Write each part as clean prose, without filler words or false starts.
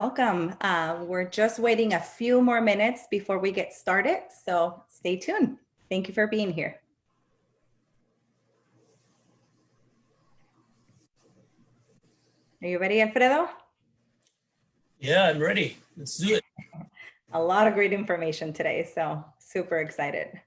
Welcome. We're just waiting a few more minutes before we get started, so stay tuned. Thank you for being here. Are you ready, Alfredo? Yeah, I'm ready. Let's do it. A lot of great information today, so super excited.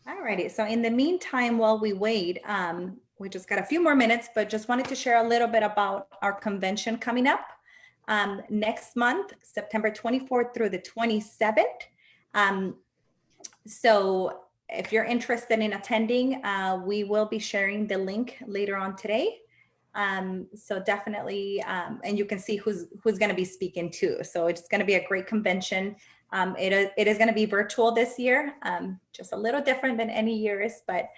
Alrighty, so in the meantime, while we wait, we just got a few more minutes, but just wanted to share a little bit about our convention coming up next month, September 24th through the 27th. So if you're interested in attending, we will be sharing the link later on today. So definitely, and you can see who's going to be speaking too. So it's going to be a great convention. It is going to be virtual this year, just a little different than any years, but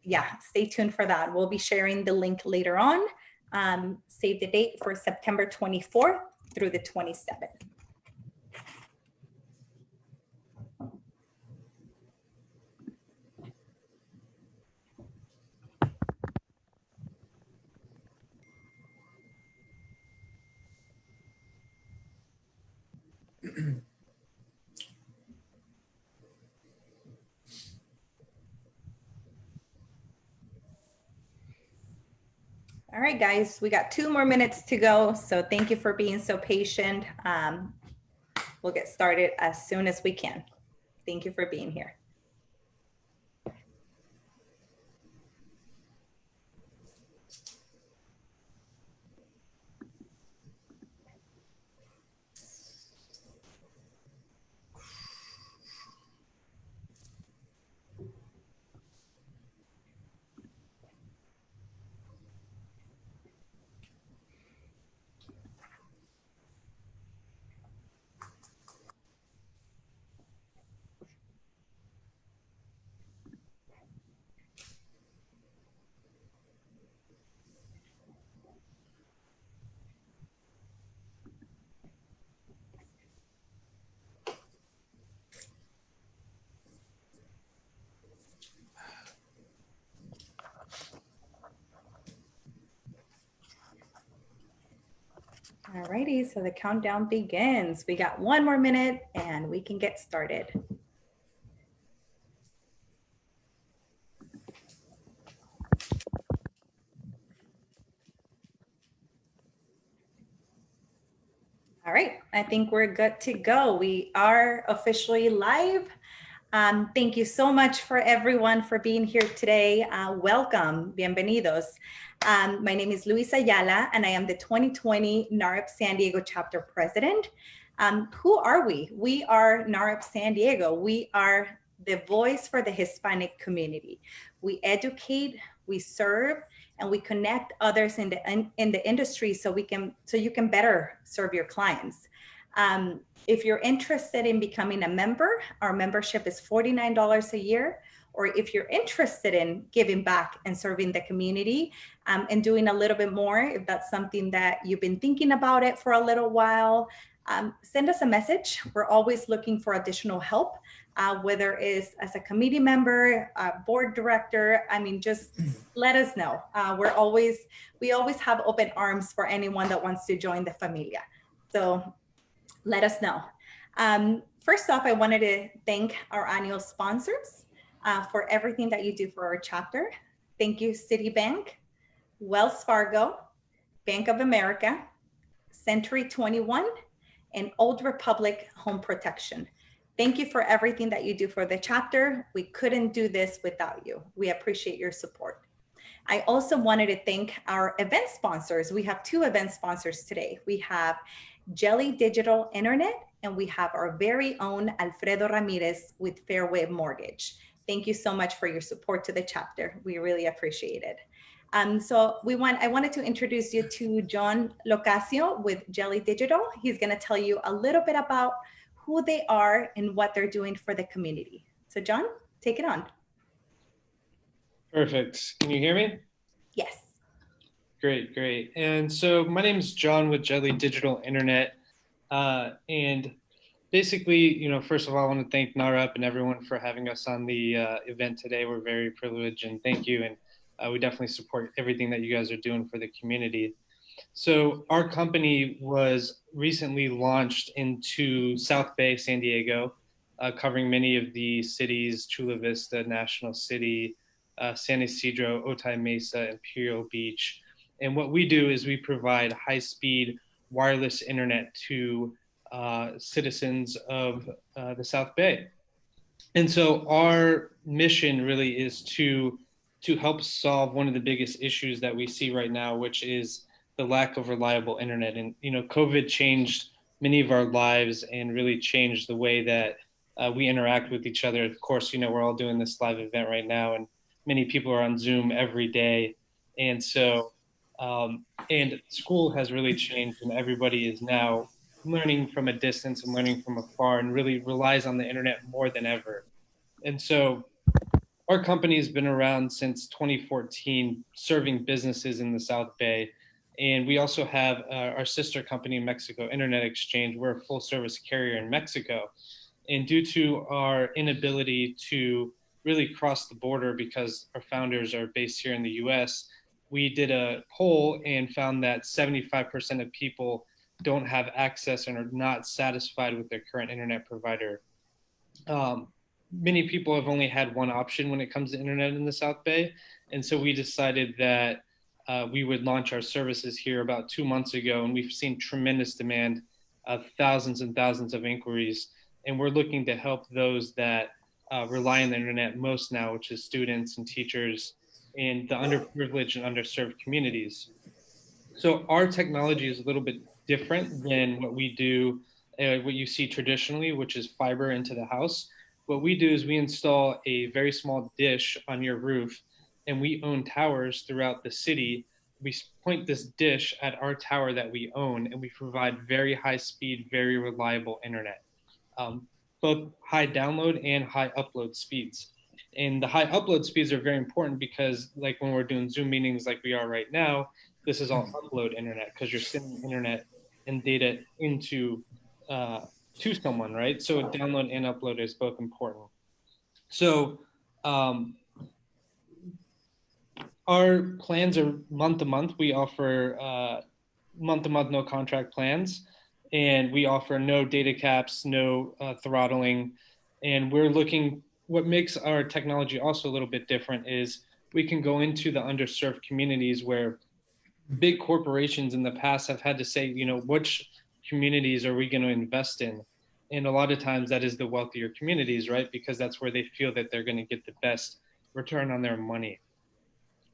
yeah, stay tuned for that. We'll be sharing the link later on. Save the date for September 24th through the 27th. All right, guys, we got 2 more minutes to go. So thank you for being so patient. We'll get started as soon as we can. Thank you for being here. All righty, so the countdown begins. We got 1 more minute and we can get started. All right, I think we're good to go. We are officially live. Thank you so much for everyone for being here today. Welcome, bienvenidos. My name is Luisa Ayala, and I am the 2020 NAHREP San Diego chapter president. Who are we? We are NAHREP San Diego. We are the voice for the Hispanic community. We educate, we serve, and we connect others in the industry so you can better serve your clients. If you're interested in becoming a member, our membership is $49 a year. Or if you're interested in giving back and serving the community and doing a little bit more, if that's something that you've been thinking about it for a little while, send us a message. We're always looking for additional help, whether it's as a committee member, board director. I mean, just let us know. We always have open arms for anyone that wants to join the familia. So let us know. First off, I wanted to thank our annual sponsors for everything that you do for our chapter. Thank you, Citibank, Wells Fargo, Bank of America, Century 21, and Old Republic Home Protection. Thank you for everything that you do for the chapter. We couldn't do this without you. We appreciate your support. I also wanted to thank our event sponsors. We have 2 event sponsors today. We have Jelly Digital Internet, and we have our very own Alfredo Ramirez with Fairway Mortgage. Thank you so much for your support to the chapter. We really appreciate it. So I wanted to introduce you to John Locasio with Jelly Digital. He's going to tell you a little bit about who they are and what they're doing for the community. So John, take it on. Perfect. Can you hear me? Yes. Great, great. And so my name is John with Jelly Digital Internet. And basically, first of all, I want to thank NAHREP and everyone for having us on the event today. We're very privileged and thank you. And we definitely support everything that you guys are doing for the community. So our company was recently launched into South Bay, San Diego, covering many of the cities: Chula Vista, National City, San Isidro, Otay Mesa, Imperial Beach. And what we do is we provide high-speed wireless internet to citizens of the South Bay. And so our mission really is to help solve one of the biggest issues that we see right now, which is the lack of reliable internet. And COVID changed many of our lives and really changed the way that we interact with each other. Of course, we're all doing this live event right now, and many people are on Zoom every day. And so, and school has really changed, and everybody is now learning from a distance and learning from afar, and really relies on the internet more than ever. And so our company has been around since 2014, serving businesses in the South Bay. And we also have our sister company in Mexico, Internet Exchange. We're a full service carrier in Mexico. And due to our inability to really cross the border because our founders are based here in the US, we did a poll and found that 75% of people don't have access and are not satisfied with their current internet provider. Many people have only had one option when it comes to internet in the South Bay. And so we decided that we would launch our services here about 2 months ago. And we've seen tremendous demand, thousands and thousands of inquiries. And we're looking to help those that rely on the internet most now, which is students and teachers in the underprivileged and underserved communities. So our technology is a little bit different than what we do, what you see traditionally, which is fiber into the house. What we do is we install a very small dish on your roof, and we own towers throughout the city. We point this dish at our tower that we own, and we provide very high speed, very reliable internet, um, both high download and high upload speeds. And the high upload speeds are very important because, like when we're doing Zoom meetings like we are right now, this is all upload internet because you're sending internet and data into to someone, right? So download and upload is both important. So our plans are month to month. We offer month to month no contract plans, and we offer no data caps, no throttling. And we're looking, what makes our technology also a little bit different is we can go into the underserved communities where big corporations in the past have had to say, which communities are we going to invest in? And a lot of times that is the wealthier communities, right? Because that's where they feel that they're going to get the best return on their money.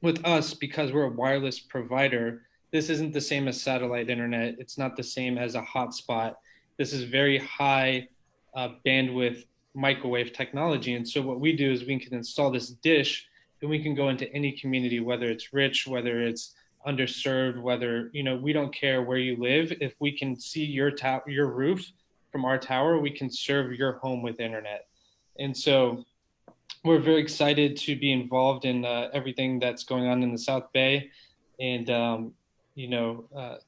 With us, because we're a wireless provider, this isn't the same as satellite internet. It's not the same as a hotspot. This is very high bandwidth microwave technology. And so what we do is we can install this dish and we can go into any community, whether it's rich, whether it's underserved, whether, we don't care where you live. If we can see your roof from our tower, we can serve your home with internet. And so we're very excited to be involved in everything that's going on in the South Bay. And,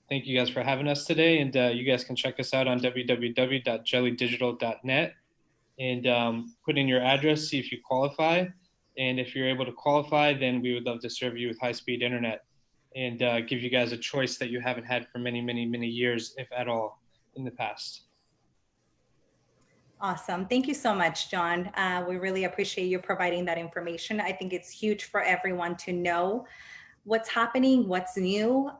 thank you guys for having us today. And you guys can check us out on www.jellydigital.net and put in your address, see if you qualify. And if you're able to qualify, then we would love to serve you with high-speed internet and give you guys a choice that you haven't had for many, many, many years, if at all, in the past. Awesome. Thank you so much, John. We really appreciate you providing that information. I think it's huge for everyone to know what's happening, what's new.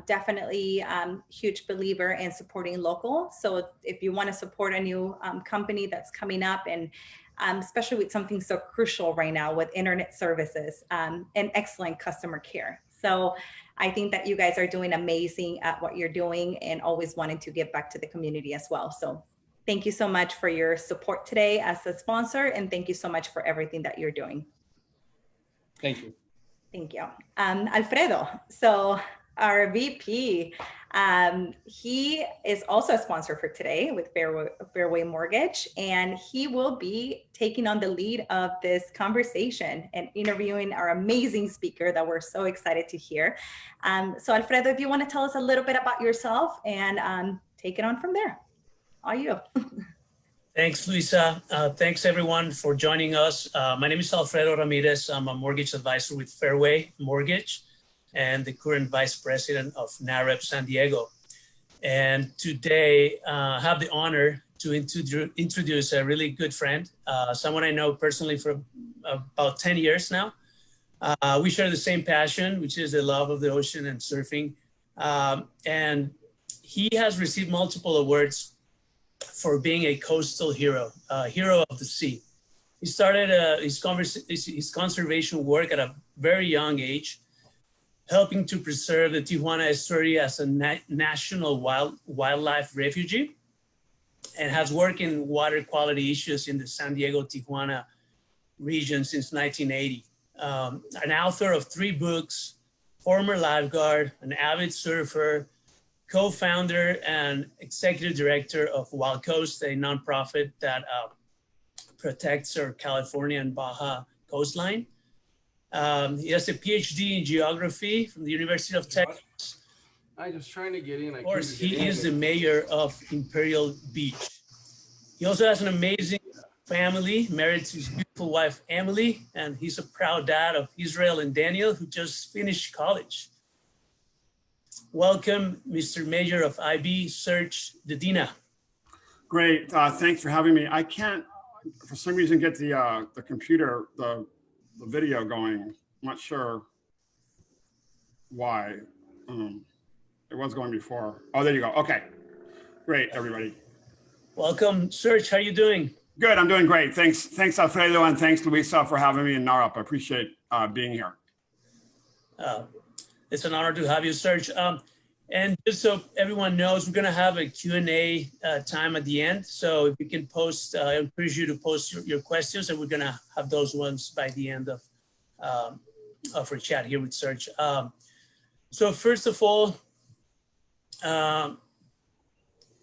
Definitely huge believer in supporting local. So if you want to support a new company that's coming up, and especially with something so crucial right now with internet services and excellent customer care. So I think that you guys are doing amazing at what you're doing and always wanting to give back to the community as well. So thank you so much for your support today as a sponsor, and thank you so much for everything that you're doing. Thank you. Thank you. Alfredo, so our VP, he is also a sponsor for today with Fairway Mortgage, and he will be taking on the lead of this conversation and interviewing our amazing speaker that we're so excited to hear. So Alfredo, if you want to tell us a little bit about yourself and take it on from there. All you. Thanks, Luisa. Thanks, everyone, for joining us. My name is Alfredo Ramirez. I'm a mortgage advisor with Fairway Mortgage and the current vice president of NAHREP San Diego. And today, I have the honor to introduce a really good friend, someone I know personally for about 10 years now. We share the same passion, which is the love of the ocean and surfing. And he has received multiple awards for being a coastal hero, hero of the sea. He started his conservation work at a very young age, helping to preserve the Tijuana estuary as a national wildlife refuge, and has worked in water quality issues in the San Diego-Tijuana region since 1980. An author of 3 books, former lifeguard, an avid surfer, co-founder and executive director of Wild Coast, a nonprofit that protects our California and Baja coastline. He has a PhD in geography from the University of Texas. I was trying to get in. Of course, he is the mayor of Imperial Beach. He also has an amazing family, married to his beautiful wife, Emily, and he's a proud dad of Israel and Daniel, who just finished college. Welcome, Mr. Mayor of IB, Serge Dedina. Great, thanks for having me. I can't, for some reason, get the computer, the video going. I'm not sure why. It was going before. Oh, there you go. Okay, great, everybody. Welcome, Serge. How are you doing? Good, I'm doing great. Thanks, Alfredo, and thanks, Luisa, for having me in NAHREP. I appreciate being here. It's an honor to have you, Serge. And just so everyone knows, we're going to have a Q&A time at the end. So if you can post, I encourage you to post your questions, and we're going to have those ones by the end of our chat here with Serge. So first of all,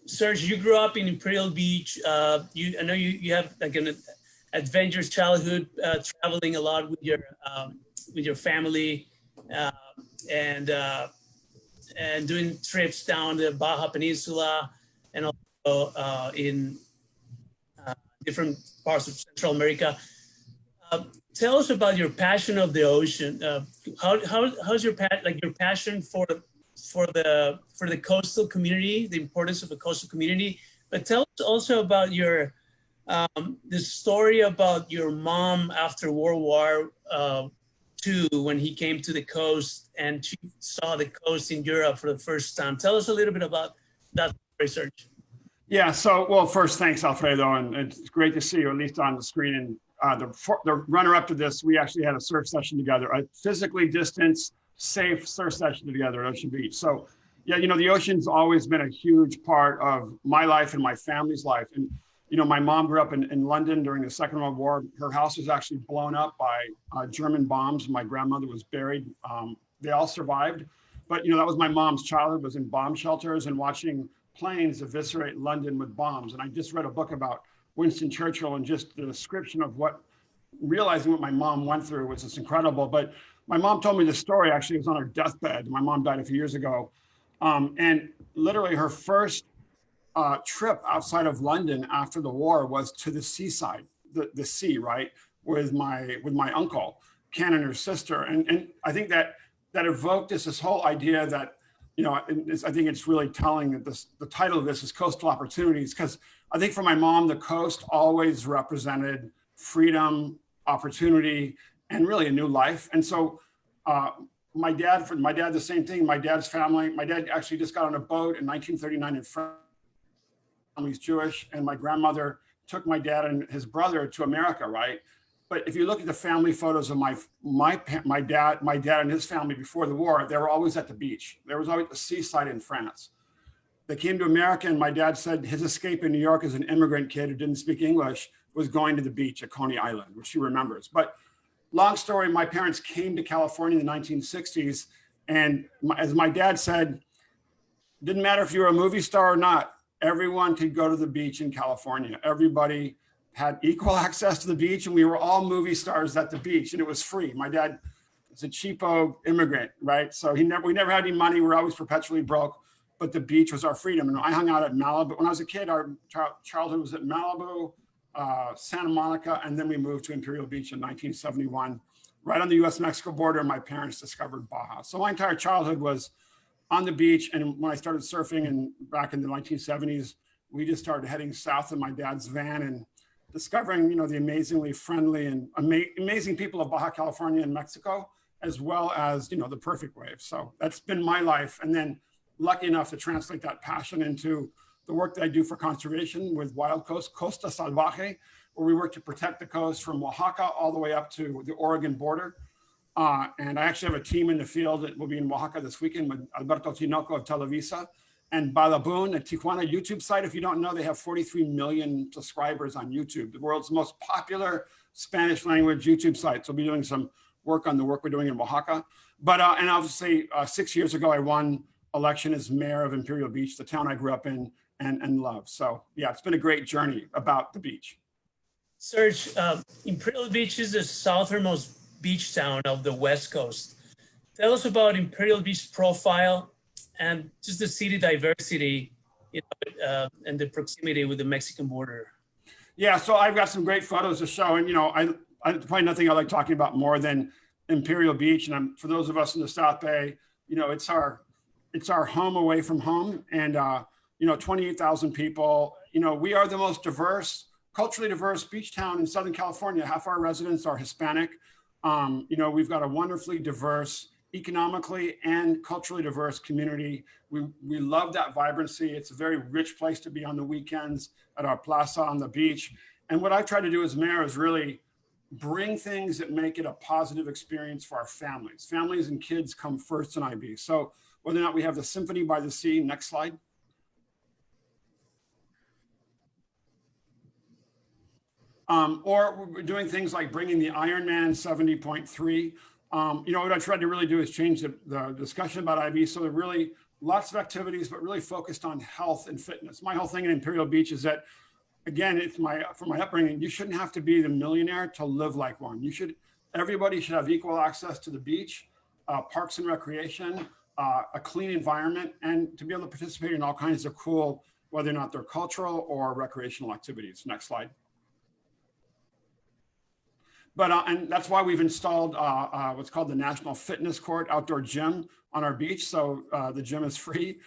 Serge, you grew up in Imperial Beach. I know you have like an adventurous childhood, traveling a lot with your family. And doing trips down the Baja Peninsula and also in different parts of Central America. Tell us about your passion of the ocean. How's your passion for the coastal community, the importance of the coastal community? But tell us also about your the story about your mom after World War II, when he came to the coast and she saw the coast in Europe for the first time. Tell us a little bit about that research. Yeah, so, well, first, thanks, Alfredo, and it's great to see you, at least on the screen. And the runner-up to this, we actually had a surf session together, a physically distanced, safe surf session together at Ocean Beach. So, yeah, you know, the ocean's always been a huge part of my life and my family's life. And you know, my mom grew up in London during the Second World War. Her house was actually blown up by German bombs. My grandmother was buried. They all survived. But, you know, that was my mom's childhood, was in bomb shelters and watching planes eviscerate London with bombs. And I just read a book about Winston Churchill and just the description of realizing what my mom went through was just incredible. But my mom told me this story, actually, it was on her deathbed. My mom died a few years ago. And literally her first trip outside of London after the war was to the seaside, the sea, right, with my uncle, Ken, and her sister, and I think that evoked this whole idea that, you know, I think it's really telling that the title of this is Coastal Opportunities, because I think for my mom, the coast always represented freedom, opportunity, and really a new life. And so my dad, the same thing. My dad's family, my dad actually just got on a boat in 1939 in France. He's Jewish, and my grandmother took my dad and his brother to America, right? But if you look at the family photos of my dad and his family before the war, they were always at the beach. There was always the seaside in France. They came to America, and my dad said his escape in New York as an immigrant kid who didn't speak English was going to the beach at Coney Island, which she remembers. But long story, my parents came to California in the 1960s. And as my dad said, didn't matter if you were a movie star or not, everyone could go to the beach in California. Everybody had equal access to the beach, and we were all movie stars at the beach, and it was free. My dad was a cheapo immigrant, right? So we never had any money. We were always perpetually broke, but the beach was our freedom. And I hung out at Malibu. When I was a kid, our childhood was at Malibu, Santa Monica, and then we moved to Imperial Beach in 1971, right on the US-Mexico border. My parents discovered Baja. So my entire childhood was on the beach. And when I started surfing and back in the 1970s, we just started heading south in my dad's van and discovering, the amazingly friendly and amazing people of Baja California and Mexico, as well as, the perfect wave. So that's been my life. And then lucky enough to translate that passion into the work that I do for conservation with Wild Coast, Costa Salvaje, where we work to protect the coast from Oaxaca all the way up to the Oregon border. And I actually have a team in the field that will be in Oaxaca this weekend with Alberto Tinoco of Televisa and Balabun, a Tijuana YouTube site. If you don't know, they have 43 million subscribers on YouTube, the world's most popular Spanish language YouTube site. So we'll be doing some work on the work we're doing in Oaxaca. But, and obviously 6 years ago, I won election as mayor of Imperial Beach, the town I grew up in and love. So yeah, it's been a great journey about the beach. Serge, Imperial Beach is the southernmost beach town of the West Coast. Tell us about Imperial Beach's profile and just the city diversity, and the proximity with the Mexican border. Yeah, so I've got some great photos to show, and I probably nothing I like talking about more than Imperial Beach. And for those of us in the South Bay, it's our home away from home, and 28,000 people. We are the most culturally diverse beach town in Southern California. Half our residents are Hispanic. We've got a wonderfully diverse, economically and culturally diverse community. We love that vibrancy. It's a very rich place to be on the weekends at our plaza on the beach. And what I've tried to do as mayor is really bring things that make it a positive experience for our families. Families and kids come first in IB. So whether or not we have the Symphony by the Sea, next slide. Or we're doing things like bringing the Ironman 70.3. What I tried to really do is change the discussion about IB. So there are really lots of activities, but really focused on health and fitness. My whole thing in Imperial Beach is that, again, from my upbringing, you shouldn't have to be the millionaire to live like one. Everybody should have equal access to the beach, parks and recreation, a clean environment, and to be able to participate in all kinds of cool, whether or not they're cultural or recreational activities. Next slide. But, and that's why we've installed what's called the National Fitness Court outdoor gym on our beach. So the gym is free.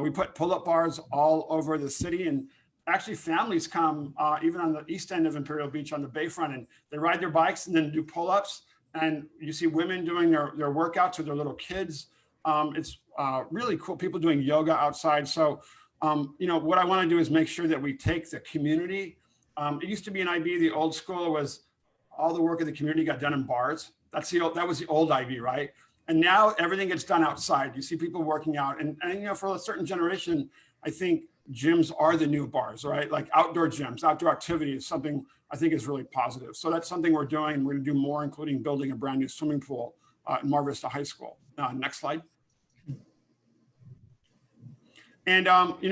We put pull-up bars all over the city, and actually families come even on the east end of Imperial Beach on the bayfront, and they ride their bikes and then do pull-ups. And you see women doing their workouts with their little kids. It's really cool. People doing yoga outside. So, what I want to do is make sure that we take the community. It used to be in IB, the old school was all the work of the community got done in bars. That was the old IB, right? And now everything gets done outside. You see people working out, and for a certain generation, I think gyms are the new bars, right? Like outdoor gyms, outdoor activity is something I think is really positive. So that's something we're doing. We're going to do more, including building a brand new swimming pool in Mar Vista High School. Next slide. And,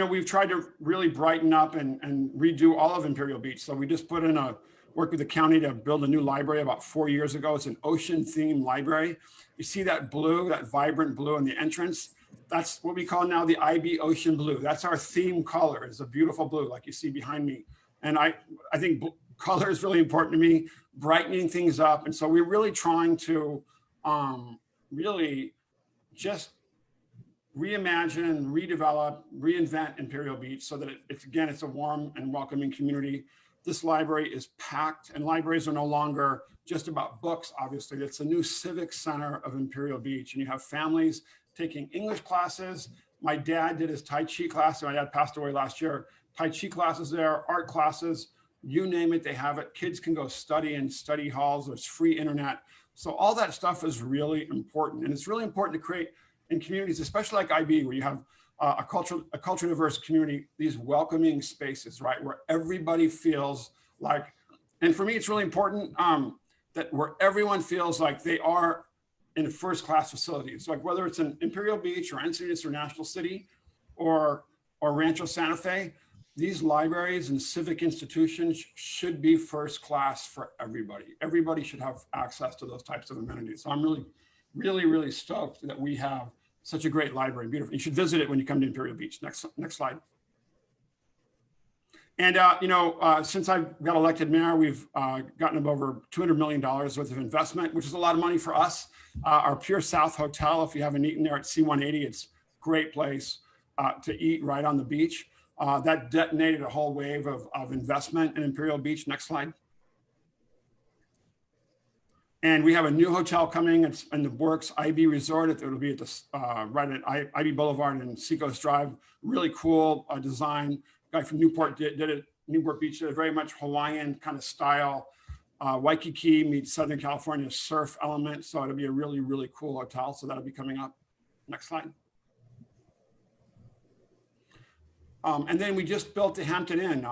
we've tried to really brighten up and redo all of Imperial Beach. So we just worked with the county to build a new library about 4 years ago. It's an ocean themed library. You see that blue, that vibrant blue in the entrance? That's what we call now the IB Ocean Blue. That's our theme color. It's a beautiful blue like you see behind me. And I think color is really important to me, brightening things up. And so we're really trying to really just reimagine, redevelop, reinvent Imperial Beach so that it's a warm and welcoming community. This library is packed, and libraries are no longer just about books, obviously. It's a new civic center of Imperial Beach, and you have families taking English classes. My dad did his Tai Chi class. My dad passed away last year. Tai Chi classes there, art classes, you name it, they have it. Kids can go study in study halls. There's free internet. So all that stuff is really important. And it's really important to create in communities, especially like IB, where you have a culture diverse community, these welcoming spaces, right? Where everybody feels like, and for me, it's really important. that where everyone feels like they are in first-class facilities, like whether it's in Imperial Beach or Encinitas or National City or Rancho Santa Fe, these libraries and civic institutions should be first class for everybody. Everybody should have access to those types of amenities. So I'm really stoked that we have such a great library. Beautiful. You should visit it when you come to Imperial Beach. Next slide. And since I got elected mayor, we've gotten over $200 million worth of investment, which is a lot of money for us. Our Pure South Hotel, if you haven't eaten there at C180, it's a great place to eat right on the beach. That detonated a whole wave of investment in Imperial Beach. Next slide. And we have a new hotel coming. It's in the works, IB Resort. It'll be at the, right at IB Boulevard and Seacoast Drive. Really cool design. Guy from Newport did it. Newport Beach did a very much Hawaiian kind of style. Waikiki meets Southern California surf element. So it'll be a really cool hotel. So that'll be coming up. Next slide. And then we just built the Hampton Inn.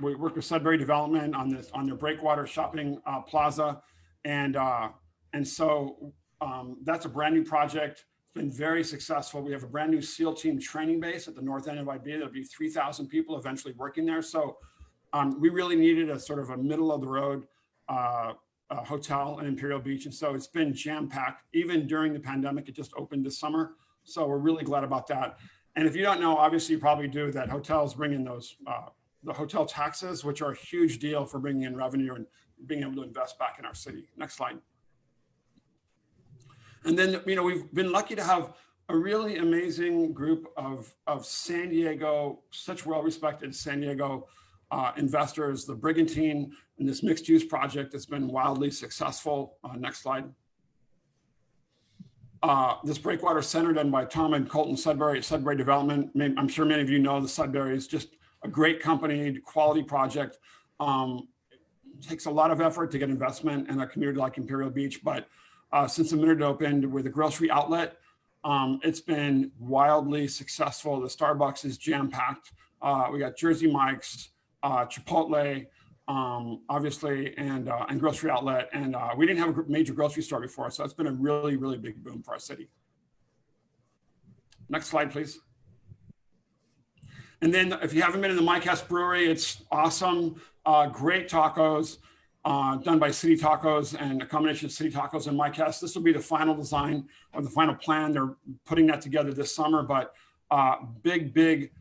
We worked with Sudbury Development on their breakwater shopping plaza, and so that's a brand new project. It's been very successful. We have a brand new SEAL team training base at the north end of IB. There'll be 3,000 people eventually working there. So we really needed a sort of a middle of the road hotel in Imperial Beach, and so it's been jam packed. Even during the pandemic, it just opened this summer. So we're really glad about that. And if you don't know, obviously you probably do, that hotels bring in those, the hotel taxes, which are a huge deal for bringing in revenue and being able to invest back in our city. Next slide. And then, we've been lucky to have a really amazing group of San Diego, such well-respected San Diego investors, the Brigantine, and this mixed use project that's been wildly successful. Next slide. This breakwater center done by Tom and Colton Sudbury at Sudbury Development. I'm sure many of you know the Sudbury is just a great company, quality project. Takes a lot of effort to get investment in a community like Imperial Beach, but since the minute it opened with a grocery outlet, it's been wildly successful. The Starbucks is jam-packed. We got Jersey Mike's, Chipotle, obviously, and grocery outlet. And we didn't have a major grocery store before, so it's been a really big boom for our city. Next slide, please. And then if you haven't been in the MyCast Brewery, it's awesome. Great tacos done by City Tacos, and a combination of City Tacos and MyCast. This will be the final design or the final plan. They're putting that together this summer, but big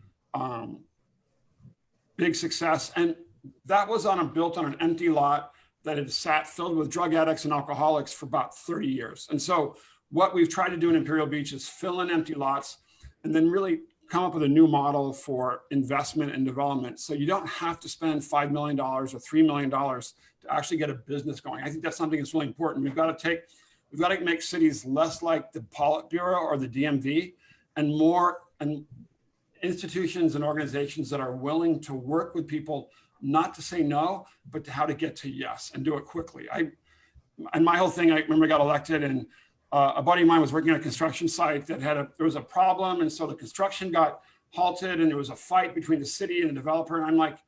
success. And that was built on an empty lot that had sat filled with drug addicts and alcoholics for about 30 years. And so what we've tried to do in Imperial Beach is fill in empty lots and then really come up with a new model for investment and development. So you don't have to spend $5 million or $3 million to actually get a business going. I think that's something that's really important. We've got to make cities less like the Politburo or the DMV and more institutions and organizations that are willing to work with people, not to say no, but to how to get to yes and do it quickly. And my whole thing, I remember I got elected and a buddy of mine was working on a construction site that there was a problem. And so the construction got halted and there was a fight between the city and the developer. And I'm like,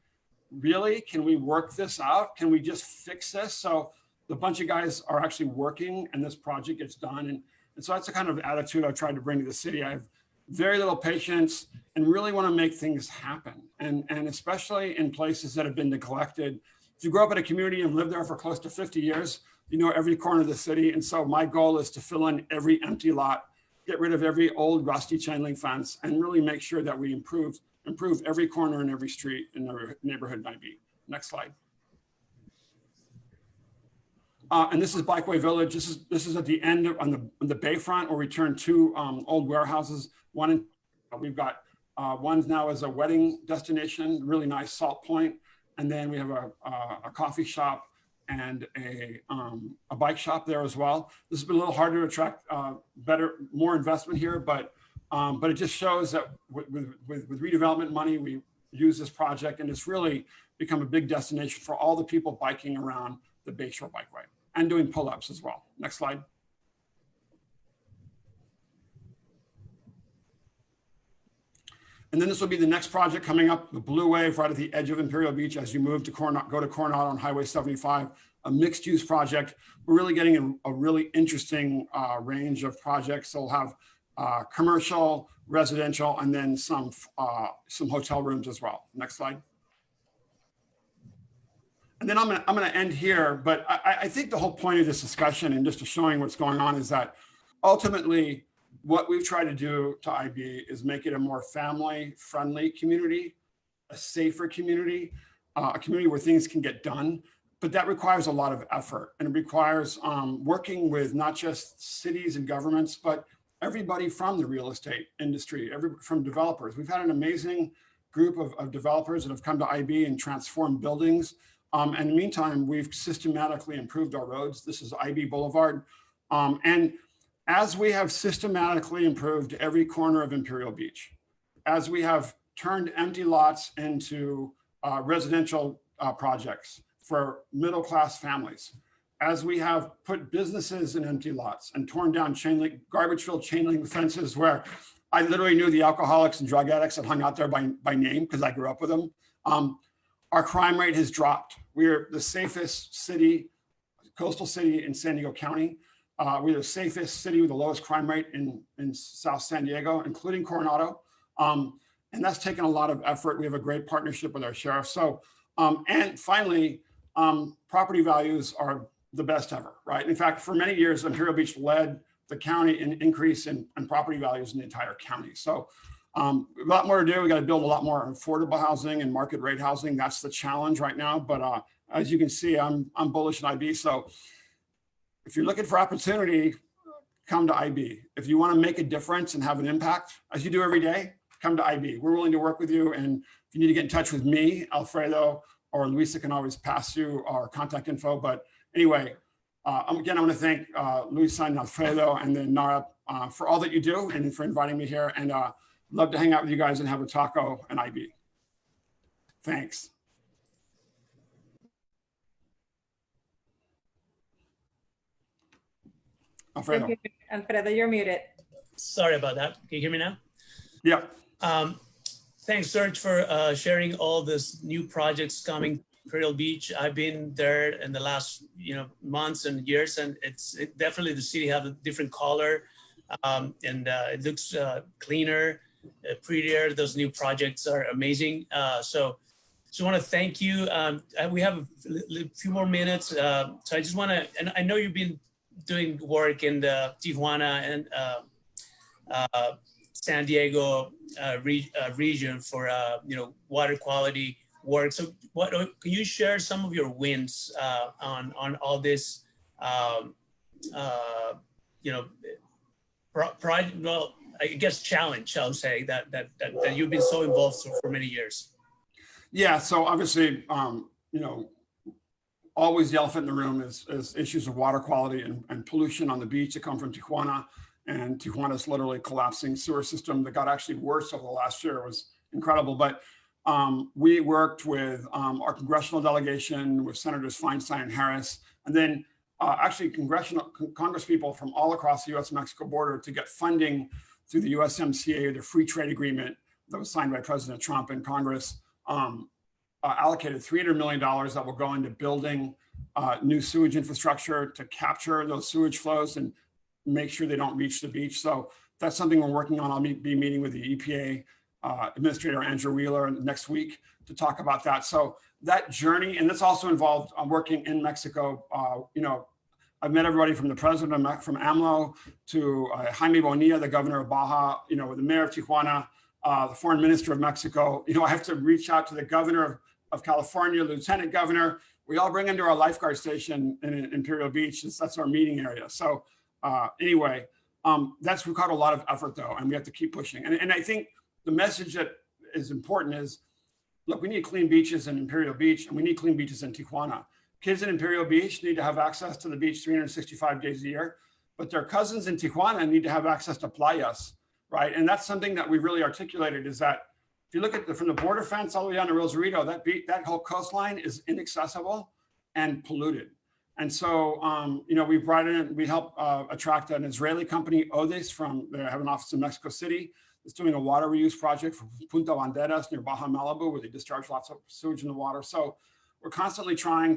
really? Can we work this out? Can we just fix this? So the bunch of guys are actually working and this project gets done. And so that's the kind of attitude I've tried to bring to the city. I have very little patience and really want to make things happen. And especially in places that have been neglected. If you grow up in a community and live there for close to 50 years, you know every corner of the city. And so my goal is to fill in every empty lot, get rid of every old rusty chain link fence, and really make sure that we improve every corner and every street in the neighborhood in IB. Next slide. And this is Bikeway Village. This is at the end on the bayfront where we turned two old warehouses. We've got one's now as a wedding destination, really nice Salt Point, and then we have a coffee shop and a bike shop there as well. This has been a little harder to attract more investment here, but it just shows that with redevelopment money, we use this project, and it's really become a big destination for all the people biking around the Bayshore Bikeway and doing pull-ups as well. Next slide. And then this will be the next project coming up, the Blue Wave, right at the edge of Imperial Beach as you move to go to Coronado on Highway 75. a mixed use project. We're really getting a really interesting range of projects. So we'll have commercial, residential, and then some hotel rooms as well. Next slide. And then I'm gonna end here, but I think the whole point of this discussion and just to showing what's going on is that ultimately what we've tried to do to IB is make it a more family-friendly community, a safer community, a community where things can get done. But that requires a lot of effort, and it requires working with not just cities and governments, but everybody from the real estate industry, from developers. We've had an amazing group of developers that have come to IB and transformed buildings. And in the meantime, we've systematically improved our roads. This is IB Boulevard. And as we have systematically improved every corner of Imperial Beach, as we have turned empty lots into residential projects for middle-class families, as we have put businesses in empty lots and torn down garbage-filled chain link fences where I literally knew the alcoholics and drug addicts that hung out there by name because I grew up with them. Our crime rate has dropped. We're the safest city, coastal city in San Diego County. We're the safest city with the lowest crime rate in South San Diego, including Coronado. And that's taken a lot of effort. We have a great partnership with our sheriff. So, and finally, property values are the best ever, right? In fact, for many years, Imperial Beach led the county in increase in property values in the entire county. So a lot more to do. We got to build a lot more affordable housing and market rate housing. That's the challenge right now. But as you can see, I'm bullish on IB. So if you're looking for opportunity, come to IB. If you want to make a difference and have an impact, as you do every day, come to IB. We're willing to work with you. And if you need to get in touch with me, Alfredo, or Luisa can always pass you our contact info. But anyway, again, I want to thank Luisa and Alfredo and then NAHREP for all that you do and for inviting me here. And love to hang out with you guys and have a taco and IB. Thanks. Alfredo. Thank you. Alfredo, you're muted. Sorry about that. Can you hear me now? Yeah. Thanks, Serge, for sharing all this new projects coming to Imperial Beach. I've been there in the last months and years, and definitely the city has a different color, and it looks cleaner, prettier. Those new projects are amazing. So I want to thank you. We have a few more minutes, so I just want to, and I know you've been doing work in the Tijuana and San Diego region for water quality work. So can you share some of your wins on all this I guess challenge, I'll say, that you've been so involved for many years? Yeah, so obviously always the elephant in the room is issues of water quality and pollution on the beach that come from Tijuana. And Tijuana's literally collapsing sewer system that got actually worse over the last year. It was incredible. But we worked with our congressional delegation, with Senators Feinstein and Harris, and then actually Congress people from all across the US-Mexico border to get funding through the USMCA, the free trade agreement that was signed by President Trump in Congress, allocated $300 million that will go into building new sewage infrastructure to capture those sewage flows and make sure they don't reach the beach. So that's something we're working on. I'll be meeting with the EPA Administrator Andrew Wheeler next week to talk about that. So that journey, and this also involved working in Mexico. I've met everybody from the president from AMLO to Jaime Bonilla, the governor of Baja, with the mayor of Tijuana, the foreign minister of Mexico. I have to reach out to the governor of California, lieutenant governor. We all bring into our lifeguard station in Imperial Beach. That's our meeting area. So anyway, that's required a lot of effort though, and we have to keep pushing. And I think the message that is important is, look, we need clean beaches in Imperial Beach and we need clean beaches in Tijuana. Kids in Imperial Beach need to have access to the beach 365 days a year, but their cousins in Tijuana need to have access to playas, right? And that's something that we really articulated is that if you look at from the border fence all the way down to Rosarito, that whole coastline is inaccessible and polluted. And so, we helped attract an Israeli company, Odis, they have an office in Mexico City. It's doing a water reuse project for Punta Banderas near Baja Malibu, where they discharge lots of sewage in the water. So we're constantly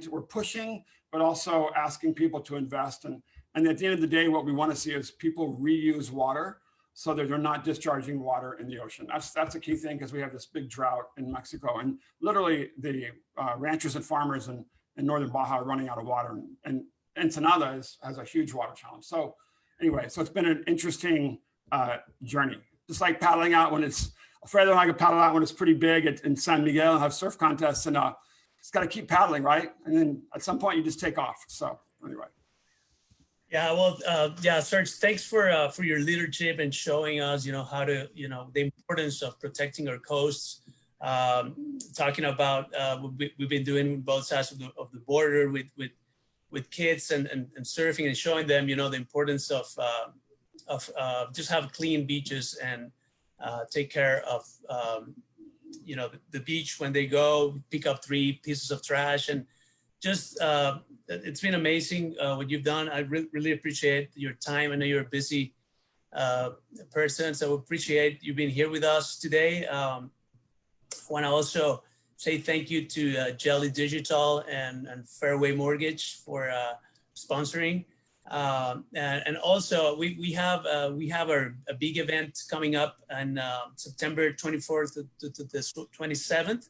we're pushing, but also asking people to invest. And at the end of the day, what we want to see is people reuse water so that they're not discharging water in the ocean. That's a key thing, because we have this big drought in Mexico, and literally the ranchers and farmers in northern Baja are running out of water, and Ensenada has a huge water challenge. So anyway, so it's been an interesting journey. Just like paddling out when it's, Alfredo and I could paddle out when it's pretty big in San Miguel and have surf contests, and just got to keep paddling, right? And then at some point you just take off. So anyway. Yeah, well, yeah, Serge, thanks for your leadership and showing us, how to, the importance of protecting our coasts. Talking about we've been doing both sides of the border with kids and surfing, and showing them, the importance of just have clean beaches and take care of the beach when they go, pick up 3 pieces of trash, and just it's been amazing what you've done. I really appreciate your time. I know you're a busy person, so we appreciate you being here with us today. Want to also say thank you to Jelly Digital and Fairway Mortgage for sponsoring. And also we have a big event coming up on September 24th to the 27th.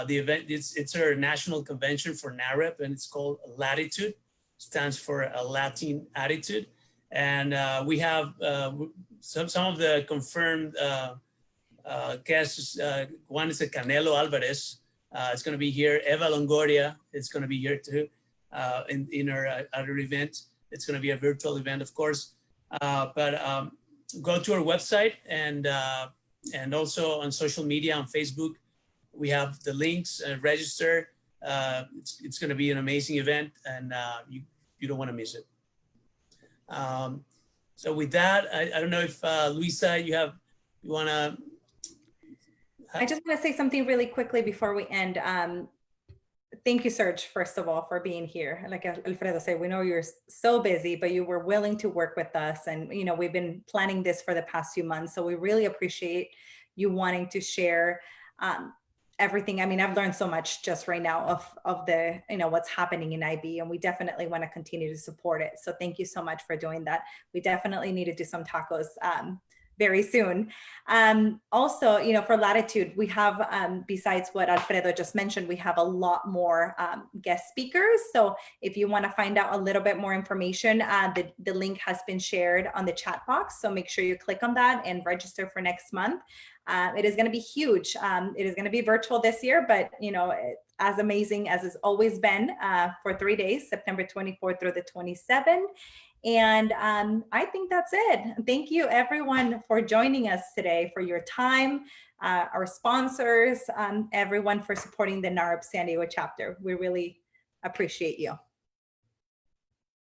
The event, it's our national convention for NAHREP, and it's called Latitude. Stands for a Latin attitude. And we have some of the confirmed guests. One is Canelo Alvarez. It's going to be here. Eva Longoria is going to be here too in our other event. It's going to be a virtual event, of course. But go to our website and also on social media, on Facebook. We have the links, register. It's going to be an amazing event, and you don't want to miss it. So with that, I don't know if Luisa, you want to. I just want to say something really quickly before we end. Thank you, Serge, first of all, for being here. Like Alfredo said, we know you're so busy, but you were willing to work with us. And, we've been planning this for the past few months. So we really appreciate you wanting to share everything. I mean, I've learned so much just right now of the, what's happening in IB, and we definitely want to continue to support it. So thank you so much for doing that. We definitely need to do some tacos very soon. Also, for Latitude, we have, besides what Alfredo just mentioned, we have a lot more guest speakers. So if you want to find out a little bit more information, the link has been shared on the chat box. So make sure you click on that and register for next month. It is going to be huge. It is going to be virtual this year, but as amazing as it's always been for 3 days, September 24th through the 27th. And I think that's it. Thank you, everyone, for joining us today, for your time, our sponsors, everyone for supporting the NAHREP San Diego chapter. We really appreciate you.